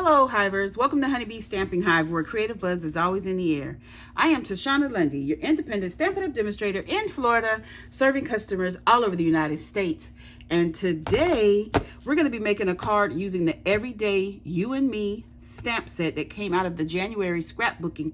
Hello, Hivers. Welcome to Honeybee Stamping Hive, where creative buzz is always in the air. I am Tashana Lundy, your independent Stampin' Up demonstrator in Florida, serving customers all over the United States. And today, we're going to be making a card using the Everyday You and Me stamp set that came out of the January scrapbooking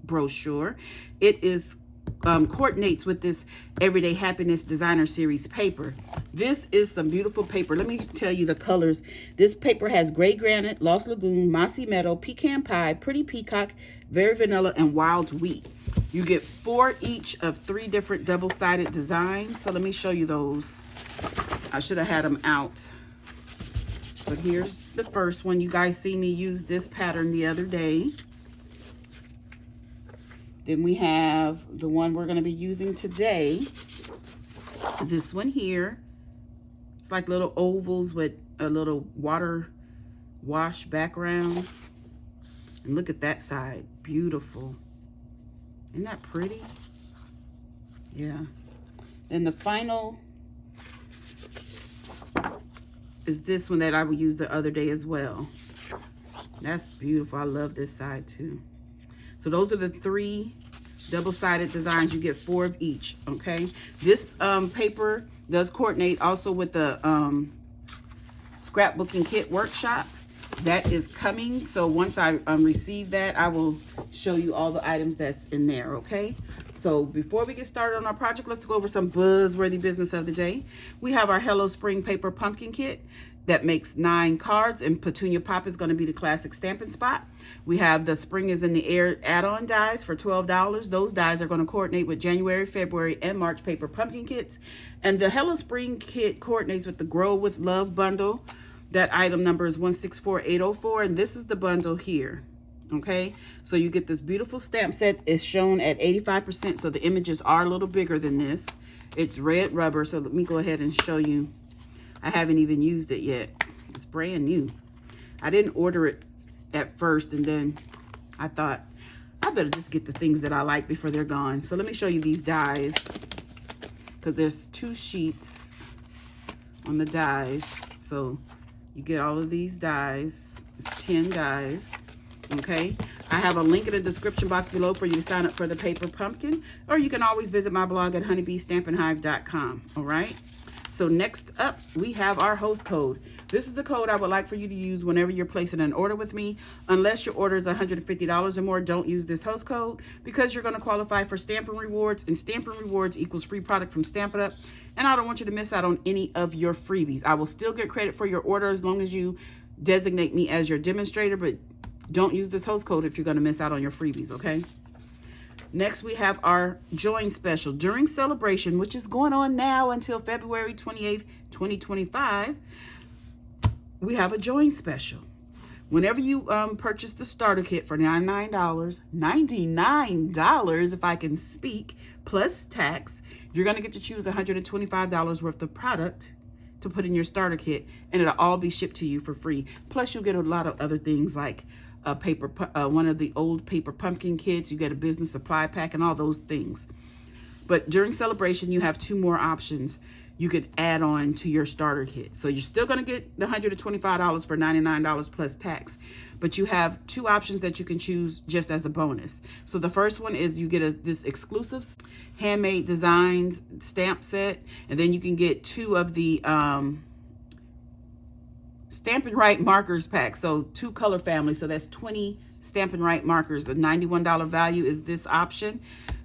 brochure. It is coordinates with this Everyday Happiness Designer Series paper. This is some beautiful paper. Let me tell you the colors. This paper has gray granite, lost lagoon, mossy meadow, pecan pie, pretty peacock, very vanilla, and wild wheat. You get 4 each of 3 different double-sided designs. So let me show you those. I should have had them out. But here's the first one. You guys see me use this pattern the other day. Then we have the one we're going to be using today. This one here. It's like little ovals with a little water wash background. And look at that side. Beautiful. Isn't that pretty? Yeah. Then the final is this one that I would use the other day as well. That's beautiful. I love this side too. So those are the 3 double-sided designs. You get 4 of each, okay? This paper does coordinate also with the scrapbooking kit workshop. That is coming. So once I receive that, I will show you all the items that's in there, okay? So before we get started on our project, let's go over some buzzworthy business of the day. We have our Hello Spring Paper Pumpkin Kit that makes 9 cards, and Petunia Pop is going to be the classic stamping spot. We have the Spring is in the Air add-on dies for $12. Those dies are going to coordinate with January, February, and March paper pumpkin kits. And the Hello Spring kit coordinates with the Grow with Love bundle. That item number is 164804, and this is the bundle here. Okay, so you get this beautiful stamp set. It's shown at 85%, so the images are a little bigger than this. It's red rubber, so let me go ahead and show you. I haven't even used it yet. It's brand new. I didn't order it at first, and then I thought I better just get the things that I like before they're gone. So let me show you these dies, because there's 2 sheets on the dies. So you get all of these dies. It's 10 dies. Okay, I have a link in the description box below for you to sign up for the paper pumpkin, or you can always visit my blog at honeybeestampinhive.com. All right, so next up we have our host code. This is the code I would like for you to use whenever you're placing an order with me. Unless your order is $150 or more, don't use this host code, because you're going to qualify for Stampin' Rewards, and Stampin' Rewards equals free product from Stampin' Up, and I don't want you to miss out on any of your freebies. I will still get credit for your order as long as you designate me as your demonstrator, but don't use this host code if you're going to miss out on your freebies, okay? Next, we have our Join Special. During celebration, which is going on now until February 28th, 2025, we have a Join Special. Whenever you purchase the starter kit for $99 if I can speak, plus tax, you're going to get to choose $125 worth of product to put in your starter kit, and it'll all be shipped to you for free. Plus, you'll get a lot of other things like a paper, one of the old paper pumpkin kits. You get a business supply pack and all those things. But during celebration, you have 2 more options you could add on to your starter kit. So you're still going to get the $125 for $99 plus tax, but you have 2 options that you can choose just as a bonus. So the first one is you get this exclusive handmade designs stamp set, and then you can get 2 of the Stampin' Right markers pack. So 2 color families. So that's 20 Stampin' Right markers. The $91 value is this option.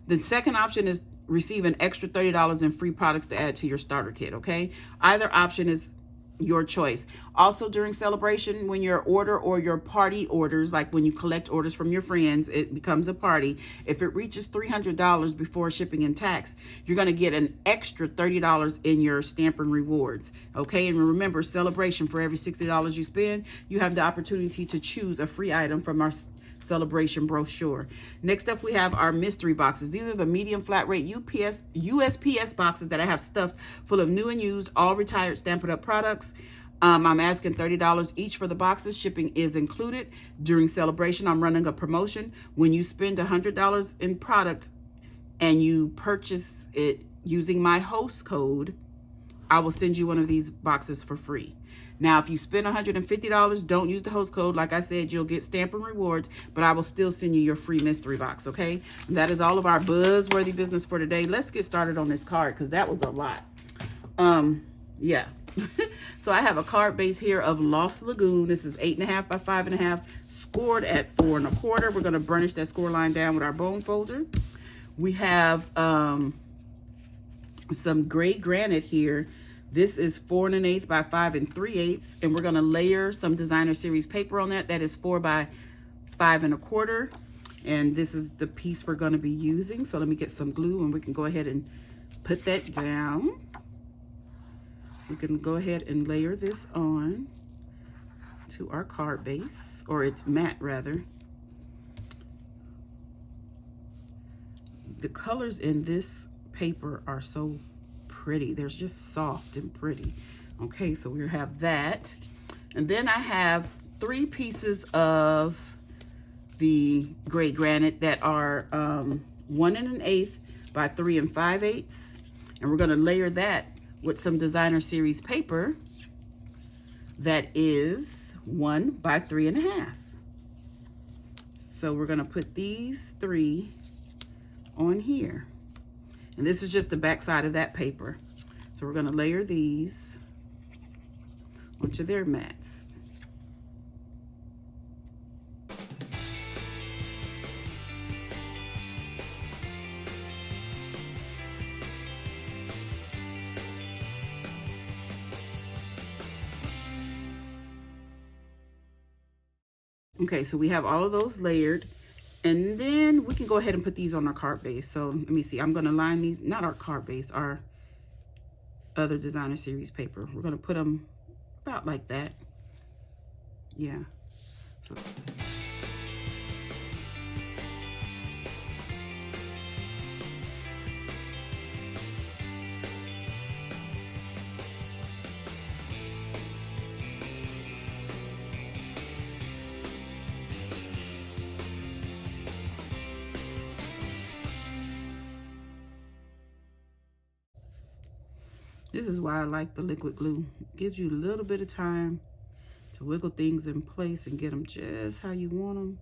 The second option is receive an extra $30 in free products to add to your starter kit, okay? Either option is your choice. Also, during celebration, when your order or your party orders, like when you collect orders from your friends, it becomes a party. If it reaches $300 before shipping and tax, you're going to get an extra $30 in your Stampin' Rewards, okay? And remember, celebration, for every $60 you spend, you have the opportunity to choose a free item from our celebration brochure. Next up, we have our mystery boxes. These are the medium flat rate USPS boxes that I have stuffed full of new and used, all retired Stampin' Up products. I'm asking $30 each for the boxes. Shipping is included. During celebration, I'm running a promotion. When you spend $100 in product and you purchase it using my host code, I will send you one of these boxes for free. Now, if you spend $150, don't use the host code. Like I said, you'll get Stampin' Rewards, but I will still send you your free mystery box, okay? And that is all of our buzzworthy business for today. Let's get started on this card because that was a lot. Yeah. So I have a card base here of Lost Lagoon. This is 8.5 by 5.5, scored at 4 1/4. We're going to burnish that score line down with our bone folder. We have some gray granite here. This is 4 1/8 by 5 3/8, and we're going to layer some designer series paper on that. That is 4 by 5 1/4, and this is the piece we're going to be using. So let me get some glue, and we can go ahead and put that down. We can go ahead and layer this on to our card base, or it's matte rather. The colors in this paper are so pretty. They're just soft and pretty. Okay, so we have that. And then I have 3 pieces of the gray granite that are 1 1/8 by 3 5/8. And we're going to layer that with some designer series paper that is 1 by 3 1/2. So we're going to put these 3 on here. And this is just the back side of that paper. So we're going to layer these onto their mats. Okay, so we have all of those layered, and then we can go ahead and put these on our card base. So let me see, I'm going to line these, not our card base, our other designer series paper. We're going to put them about like that. Yeah. So this is why I like the liquid glue. It gives you a little bit of time to wiggle things in place and get them just how you want them.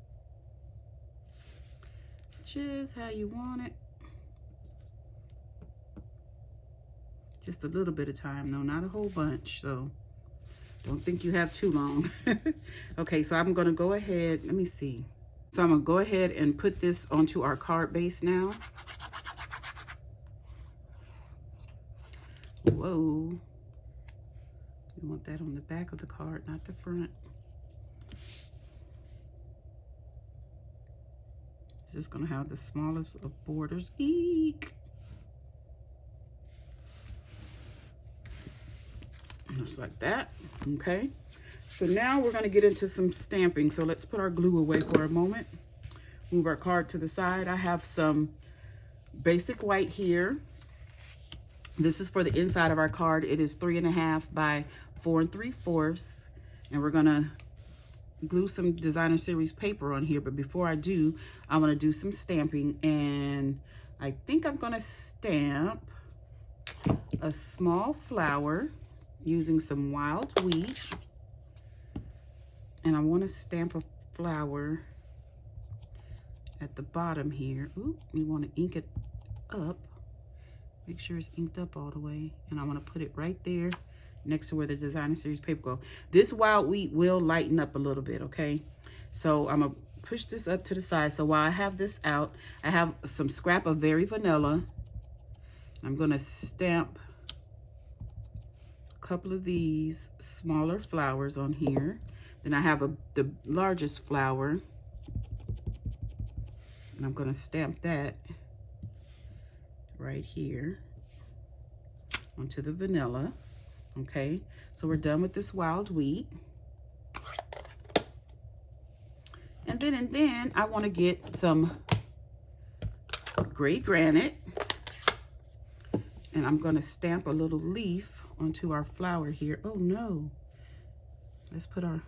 Just how you want it. Just a little bit of time, though, not a whole bunch. So don't think you have too long. Okay, so I'm going to go ahead. Let me see. So I'm going to go ahead and put this onto our card base now. Whoa. You want that on the back of the card, not the front. It's just going to have the smallest of borders. Eek. Just like that. Okay. So now we're going to get into some stamping. So let's put our glue away for a moment. Move our card to the side. I have some basic white here. This is for the inside of our card. It is 3 1/2 by 4 3/4. And we're gonna glue some designer series paper on here. But before I do, I wanna do some stamping. And I think I'm gonna stamp a small flower using some wild wheat. And I wanna stamp a flower at the bottom here. Ooh, we wanna ink it up. Make sure it's inked up all the way. And I want to put it right there next to where the designer series paper go. This wild wheat will lighten up a little bit, okay? So I'm going to push this up to the side. So while I have this out, I have some scrap of Very Vanilla. I'm going to stamp a couple of these smaller flowers on here. Then I have the largest flower. And I'm going to stamp that right here onto the vanilla. Okay, so we're done with this wild wheat. And then I want to get some gray granite, and I'm going to stamp a little leaf onto our flower here. Oh no, let's put our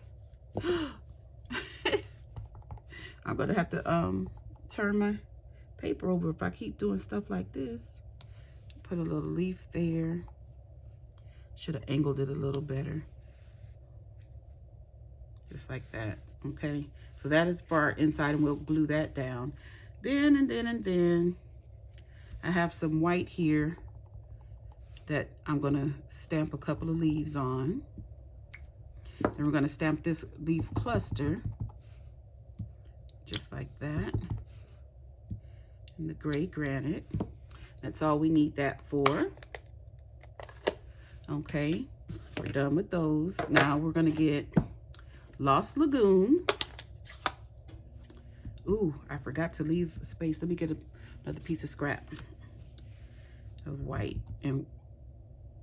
I'm going to have to turn my paper over if I keep doing stuff like this. Put a little leaf there. Should have angled it a little better. just like that. Okay, so that is for our inside, and we'll glue that down. Then I have some white here that I'm gonna stamp a couple of leaves on. Then we're gonna stamp this leaf cluster just like that, and the gray granite. That's all we need that for. Okay, we're done with those. Now we're gonna get Lost Lagoon. Ooh, I forgot to leave space. Let me get another piece of scrap of white, and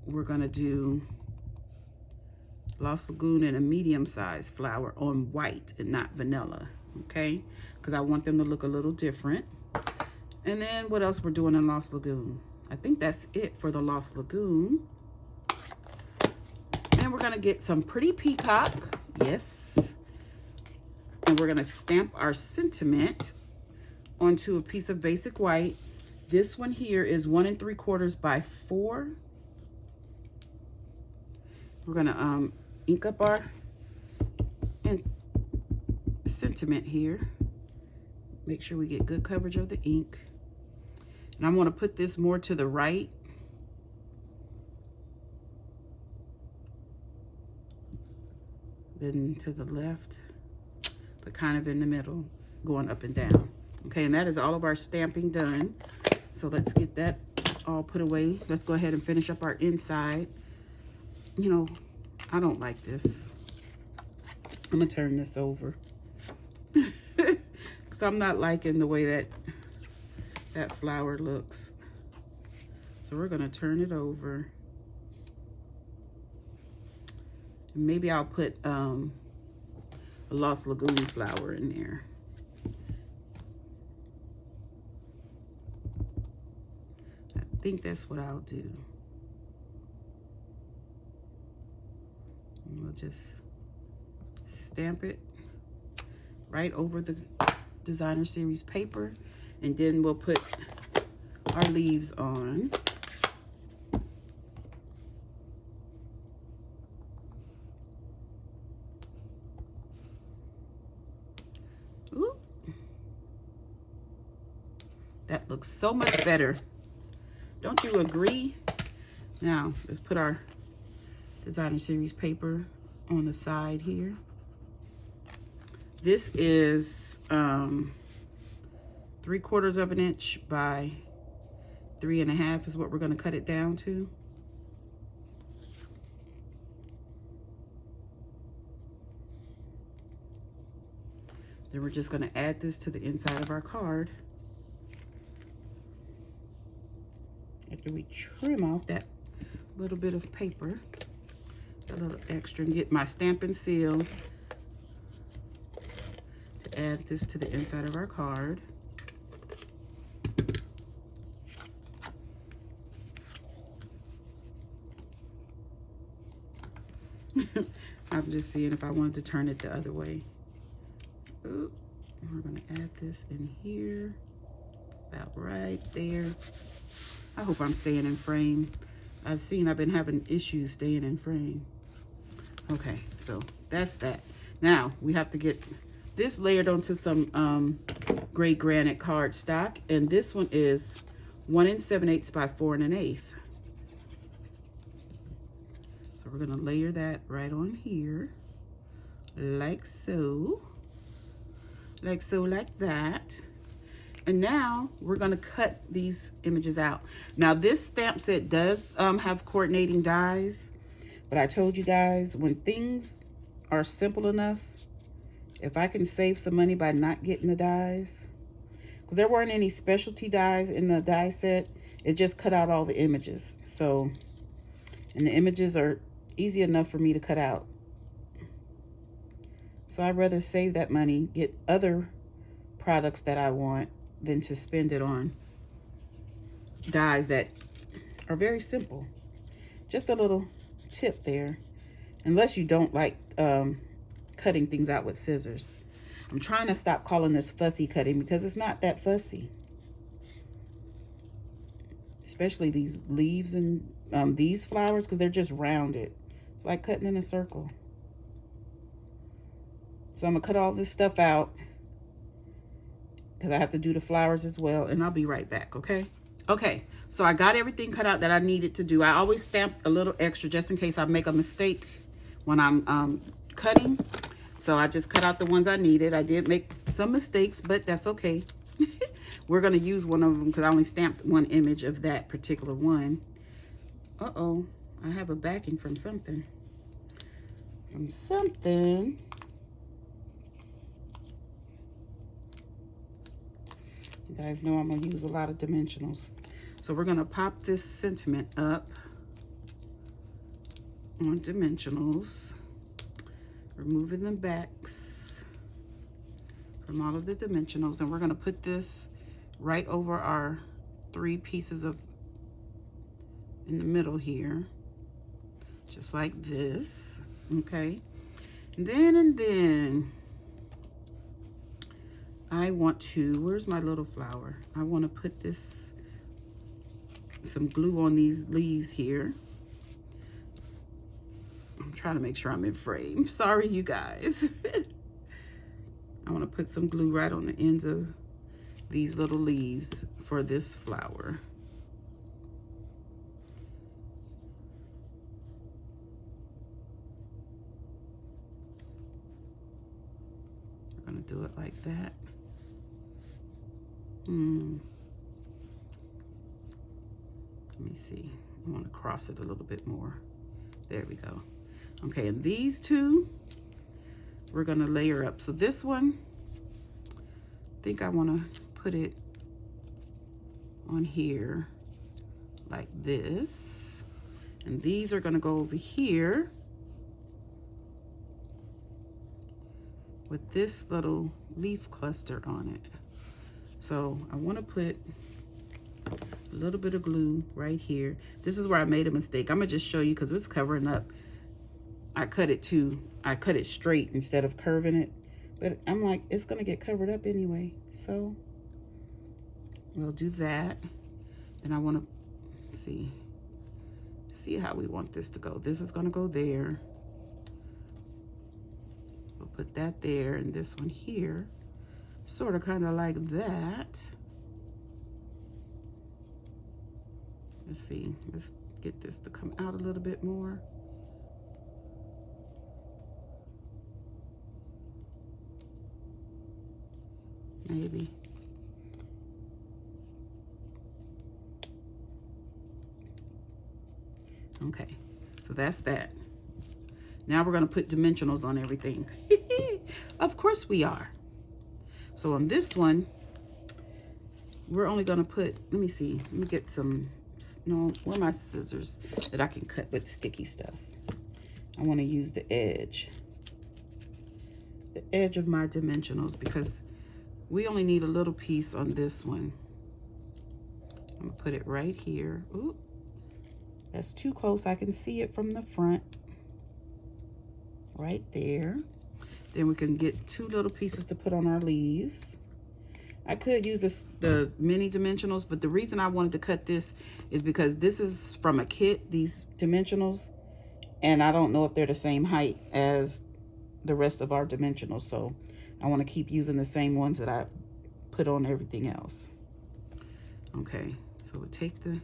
we're gonna do Lost Lagoon in a medium-sized flower on white and not vanilla, okay? Because I want them to look a little different. And then what else we're doing in Lost Lagoon? I think that's it for the Lost Lagoon. And we're gonna get some pretty peacock, yes. And we're gonna stamp our sentiment onto a piece of basic white. This one here is 1 3/4 by 4. We're gonna ink up our sentiment here. Make sure we get good coverage of the ink. And I want to put this more to the right. Then to the left, but kind of in the middle, going up and down. Okay, and that is all of our stamping done. So let's get that all put away. Let's go ahead and finish up our inside. You know, I don't like this. I'm gonna turn this over. Because I'm not liking the way that flower looks. So we're gonna turn it over. And maybe I'll put a Lost Lagoon flower in there. I think that's what I'll do. And we'll just stamp it right over the designer series paper, and then we'll put our leaves on. Ooh. That looks so much better. Don't you agree? Now, let's put our designer series paper on the side here. This is 3/4 of an inch by 3 1/2 is what we're going to cut it down to. Then we're just going to add this to the inside of our card. After we trim off that little bit of paper, a little extra, and get my Stampin' Seal to add this to the inside of our card. I'm just seeing if I wanted to turn it the other way. Ooh, we're gonna add this in here, about right there. I hope I'm staying in frame. I've been having issues staying in frame. Okay, so that's that. Now we have to get this layered onto some gray granite cardstock, and this one is 1 7/8 by 4 1/8. So we're gonna layer that right on here, like so, like that. And now we're gonna cut these images out. Now this stamp set does have coordinating dies, but I told you guys, when things are simple enough, if I can save some money by not getting the dies, because there weren't any specialty dies in the die set, it just cut out all the images. So, and the images are easy enough for me to cut out. So I'd rather save that money, get other products that I want, than to spend it on dies that are very simple. Just a little tip there, unless you don't like cutting things out with scissors. I'm trying to stop calling this fussy cutting, because it's not that fussy. Especially these leaves and these flowers, because they're just rounded. It's like cutting in a circle. So I'm gonna cut all this stuff out because I have to do the flowers as well, and I'll be right back, okay? Okay, so I got everything cut out that I needed to do. I always stamp a little extra just in case I make a mistake when I'm cutting. So I just cut out the ones I needed. I did make some mistakes, but that's okay. We're gonna use one of them because I only stamped one image of that particular one. Uh-oh, I have a backing from something. From something. You guys know I'm gonna use a lot of dimensionals. So we're gonna pop this sentiment up on dimensionals, removing the backs from all of the dimensionals, and we're gonna put this right over our 3 pieces of in the middle here, just like this, okay? And then I want to, where's my little flower? I want to put this, some glue on these leaves here. I'm trying to make sure I'm in frame. Sorry, you guys. I want to put some glue right on the ends of these little leaves for this flower. We're going to do it like that. Let me see. I want to cross it a little bit more. There we go. Okay, and these two, we're going to layer up. So this one, I think I want to put it on here like this. And these are going to go over here with this little leaf cluster on it. So I want to put a little bit of glue right here. This is where I made a mistake. I'm gonna just show you because it's covering up. I cut it straight instead of curving it, but I'm like, it's gonna get covered up anyway. So we'll do that. And I want to see how we want this to go. This is gonna go there. We'll put that there, and this one here, sort of kind of like that. Let's see, let's get this to come out a little bit more. Maybe. Okay, so that's that. Now we're gonna put dimensionals on everything. Of course we are. So on this one, we're only gonna put, let me see, let me get some, no, where are my scissors that I can cut with sticky stuff? I wanna use the edge of my dimensionals because we only need a little piece on this one. I'm gonna put it right here. Ooh, that's too close. I can see it from the front. Right there. Then we can get 2 little pieces to put on our leaves. I could use the mini dimensionals, but the reason I wanted to cut this is because this is from a kit, these dimensionals, and I don't know if they're the same height as the rest of our dimensionals, so I want to keep using the same ones that I put on everything else. Okay, so we'll take the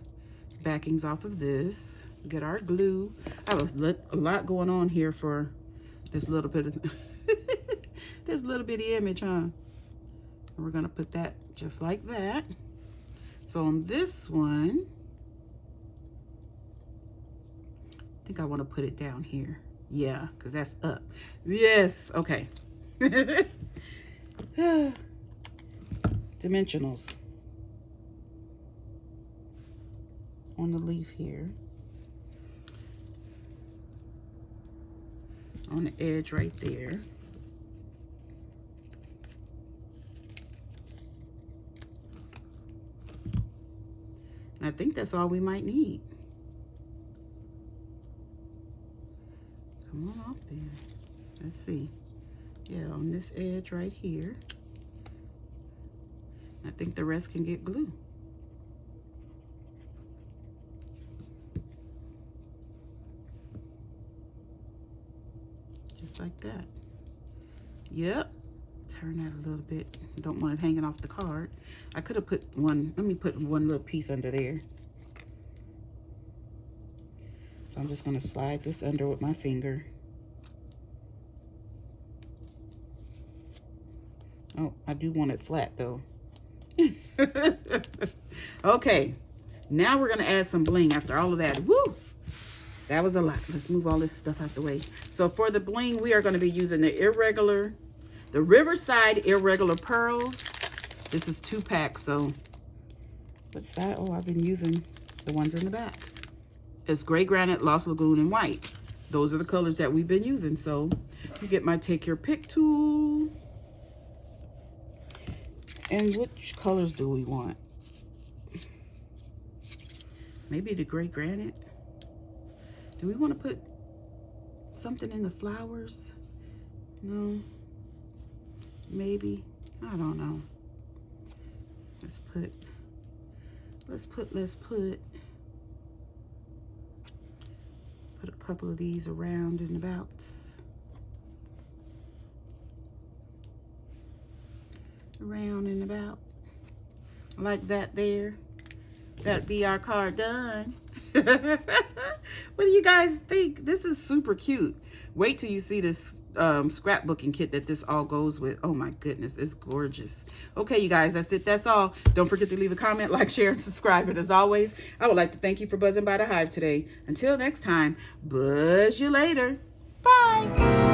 backings off of this, get our glue. I have a lot going on here for this little bit of this little bitty image, huh? And we're gonna put that just like that. So on this one, I think I want to put it down here. Yeah, because that's up. Yes, okay. Dimensionals on the leaf here. On the edge right there. And I think that's all we might need. Come on off there. Let's see. Yeah, on this edge right here. I think the rest can get glue. Just like that. Yep. Turn that a little bit. Don't want it hanging off the card. I could have put one, let me put one little piece under there. So I'm just going to slide this under with my finger. Oh, I do want it flat though. Okay, now we're going to add some bling after all of that. Woo! That was a lot. Let's move all this stuff out the way. So for the bling, we are going to be using the Riverside Irregular Pearls. This is 2 packs, so what side? Oh, I've been using the ones in the back. It's Gray Granite, Lost Lagoon, and White. Those are the colors that we've been using. So you get my Take Your Pick tool. And which colors do we want? Maybe the Gray Granite. Do we want to put something in the flowers? No. Maybe. I don't know. Let's put a couple of these around and abouts. Around and about. Like that there. That'd be our card done. What do you guys think? This is super cute. Wait till you see this scrapbooking kit that this all goes with. Oh my goodness, it's gorgeous. Okay, you guys, that's it. That's all. Don't forget to leave a comment, like, share, and subscribe. And as always, I would like to thank you for buzzing by the Hive today. Until next time, buzz you later. Bye.